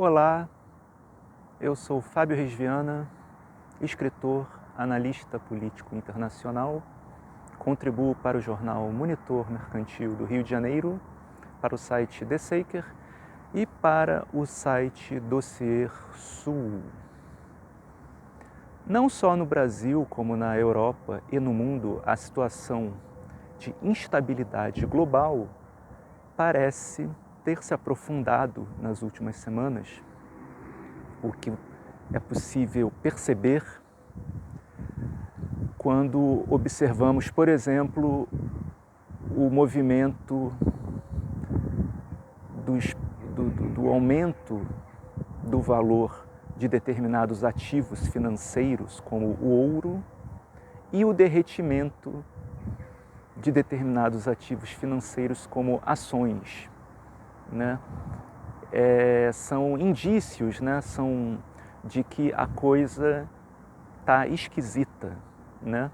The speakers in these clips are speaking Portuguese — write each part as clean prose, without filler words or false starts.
Olá, eu sou Fábio Resviana, escritor, analista político internacional, contribuo para o jornal Monitor Mercantil do Rio de Janeiro, para o site The Saker e para o site Dossier Sul. Não só no Brasil, como na Europa e no mundo, a situação de instabilidade global parece ter se aprofundado nas últimas semanas, o que é possível perceber quando observamos, por exemplo, o movimento do aumento do valor de determinados ativos financeiros, como o ouro, e o derretimento de determinados ativos financeiros, como ações, né? São indícios, né? São de que a coisa está esquisita, né?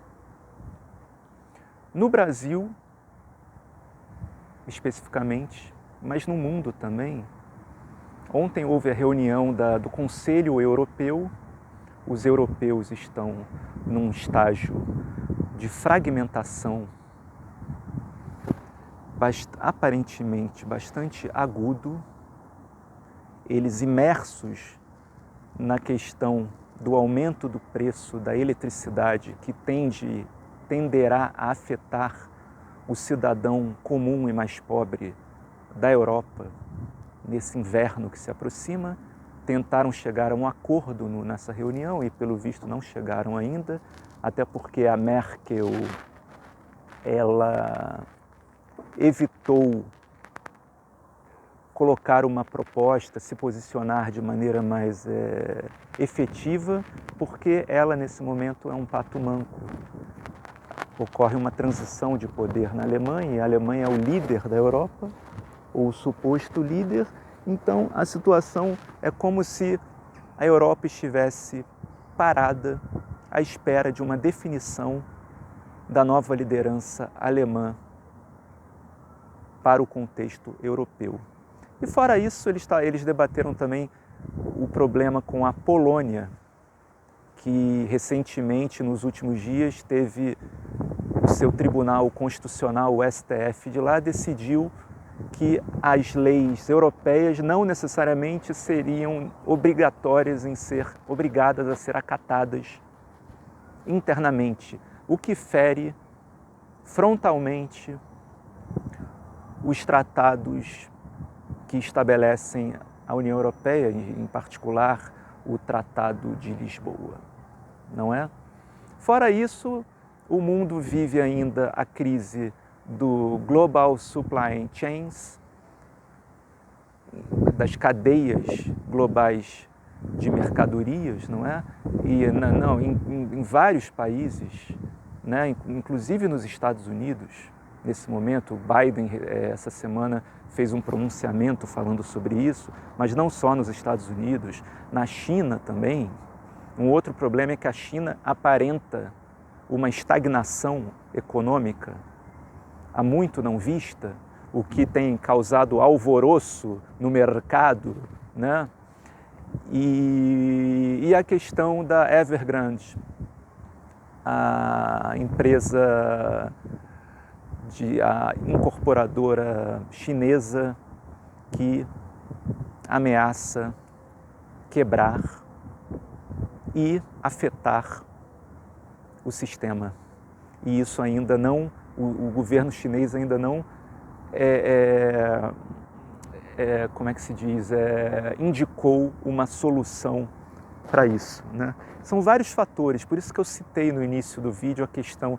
No Brasil, especificamente, mas no mundo também. Ontem houve a reunião do Conselho Europeu. Os europeus estão num estágio de fragmentação aparentemente bastante agudo, eles imersos na questão do aumento do preço da eletricidade, que tenderá a afetar o cidadão comum e mais pobre da Europa nesse inverno que se aproxima. Tentaram chegar a um acordo nessa reunião e, pelo visto, não chegaram ainda, até porque a Merkel, ela evitou colocar uma proposta, se posicionar de maneira mais efetiva, porque ela, nesse momento, é um pato manco. Ocorre uma transição de poder na Alemanha, e a Alemanha é o líder da Europa, ou o suposto líder. Então, a situação é como se a Europa estivesse parada à espera de uma definição da nova liderança alemã para o contexto europeu. E fora isso, eles debateram também o problema com a Polônia, que recentemente, nos últimos dias, teve o seu Tribunal Constitucional, o STF de lá, decidiu que as leis europeias não necessariamente seriam obrigatórias obrigadas a ser acatadas internamente, o que fere frontalmente os tratados que estabelecem a União Europeia, em particular o Tratado de Lisboa, não é? Fora isso, o mundo vive ainda a crise do Global Supply Chains, das cadeias globais de mercadorias, não é? E em vários países, né? Inclusive nos Estados Unidos. Nesse momento, o Biden, essa semana, fez um pronunciamento falando sobre isso, mas não só nos Estados Unidos, na China também. Um outro problema é que a China aparenta uma estagnação econômica há muito não vista, o que tem causado alvoroço no mercado, né? E a questão da Evergrande, a empresa a incorporadora chinesa que ameaça quebrar e afetar o sistema. E isso ainda não, o governo chinês ainda não como é que se diz, indicou uma solução para isso, né? São vários fatores, por isso que eu citei no início do vídeo a questão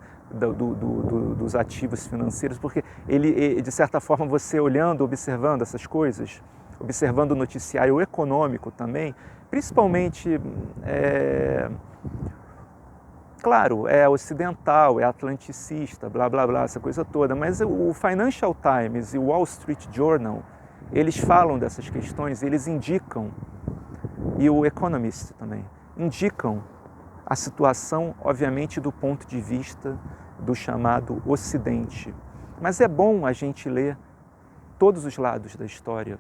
dos ativos financeiros, porque ele, de certa forma, você olhando, observando essas coisas, observando o noticiário econômico também, principalmente, claro, é ocidental, é atlanticista, blá, blá, blá, essa coisa toda, mas o Financial Times e o Wall Street Journal, eles falam dessas questões, eles indicam, e o Economist também, indicam a situação, obviamente, do ponto de vista do chamado Ocidente. Mas é bom a gente ler todos os lados da história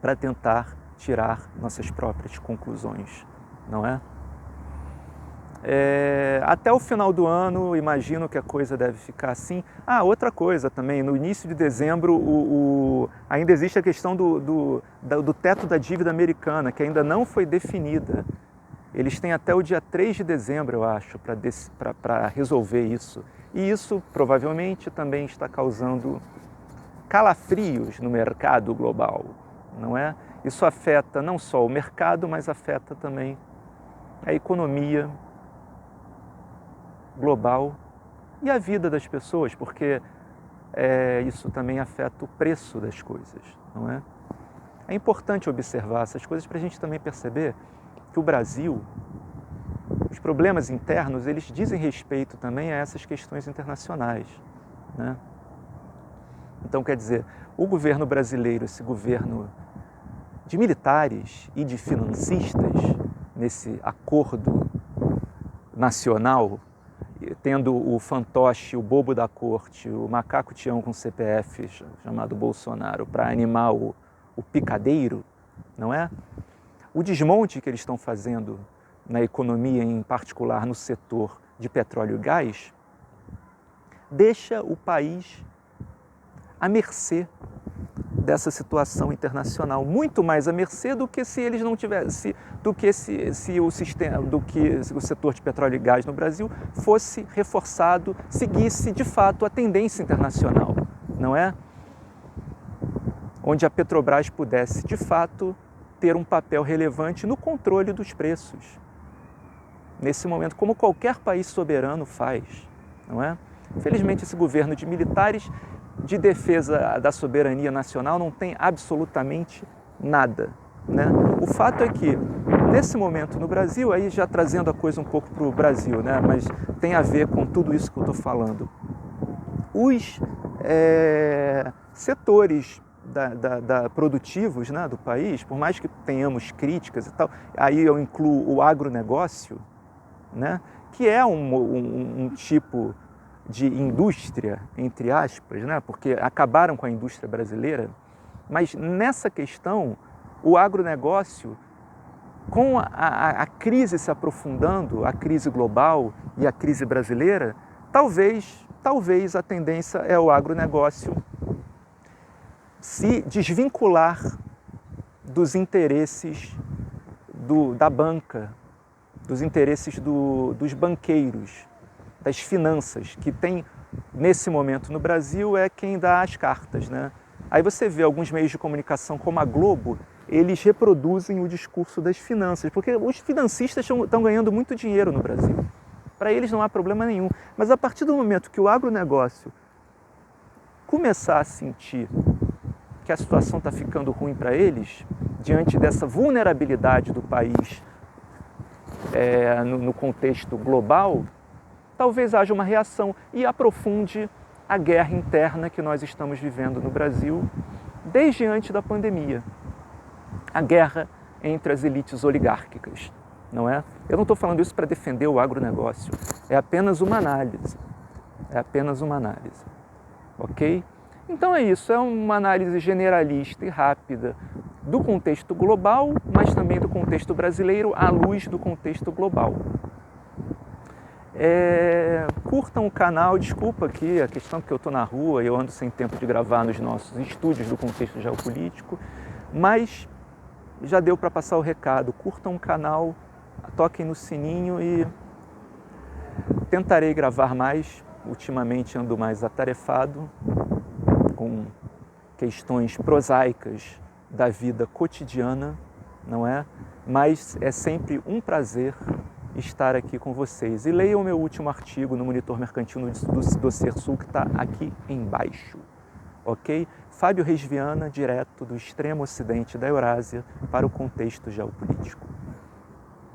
para tentar tirar nossas próprias conclusões, não é? Até o final do ano, imagino que a coisa deve ficar assim. Outra coisa também, no início de dezembro ainda existe a questão do teto da dívida americana, que ainda não foi definida. Eles têm até o dia 3 de dezembro, eu acho, para resolver isso. E isso provavelmente também está causando calafrios no mercado global, não é? Isso afeta não só o mercado, mas afeta também a economia global e a vida das pessoas, porque isso também afeta o preço das coisas, não é? É importante observar essas coisas para a gente também perceber que o Brasil, os problemas internos, eles dizem respeito também a essas questões internacionais, né? Então, quer dizer, o governo brasileiro, esse governo de militares e de financistas, nesse acordo nacional, tendo o fantoche, o bobo da corte, o macaco Tião com CPF, chamado Bolsonaro, para animar o picadeiro, não é? O desmonte que eles estão fazendo na economia, em particular no setor de petróleo e gás, deixa o país à mercê dessa situação internacional, muito mais à mercê do que se eles não tivessem, do que se o setor de petróleo e gás no Brasil fosse reforçado, seguisse de fato a tendência internacional, não é? Onde a Petrobras pudesse de fato ter um papel relevante no controle dos preços, nesse momento, como qualquer país soberano faz, não é? Infelizmente, esse governo de militares de defesa da soberania nacional não tem absolutamente nada, né? O fato é que, nesse momento no Brasil, aí já trazendo a coisa um pouco para o Brasil, né? Mas tem a ver com tudo isso que eu estou falando, os setores produtivos, né, do país, por mais que tenhamos críticas e tal, aí eu incluo o agronegócio, né, que é um tipo de indústria, entre aspas, né, porque acabaram com a indústria brasileira, mas nessa questão, o agronegócio, com a crise se aprofundando, a crise global e a crise brasileira, talvez a tendência é o agronegócio se desvincular dos interesses da banca, dos interesses dos banqueiros, das finanças, que tem, nesse momento no Brasil, é quem dá as cartas, né? Aí você vê alguns meios de comunicação, como a Globo, eles reproduzem o discurso das finanças, porque os financistas estão ganhando muito dinheiro no Brasil. Para eles não há problema nenhum. Mas a partir do momento que o agronegócio começar a sentir que a situação está ficando ruim para eles, diante dessa vulnerabilidade do país no contexto global, talvez haja uma reação e aprofunde a guerra interna que nós estamos vivendo no Brasil desde antes da pandemia. A guerra entre as elites oligárquicas, não é? Eu não estou falando isso para defender o agronegócio, é apenas uma análise, ok? Então é isso, é uma análise generalista e rápida do contexto global, mas também do contexto brasileiro à luz do contexto global. Curtam o canal, desculpa aqui a questão porque eu estou na rua e eu ando sem tempo de gravar nos nossos estúdios do contexto geopolítico, mas já deu para passar o recado. Curtam o canal, toquem no sininho e tentarei gravar mais. Ultimamente ando mais atarefado com questões prosaicas da vida cotidiana, não é? Mas é sempre um prazer estar aqui com vocês. E leiam o meu último artigo no Monitor Mercantil do Cersul, que está aqui embaixo, ok? Fábio Reis Viana, direto do extremo ocidente da Eurásia para o contexto geopolítico.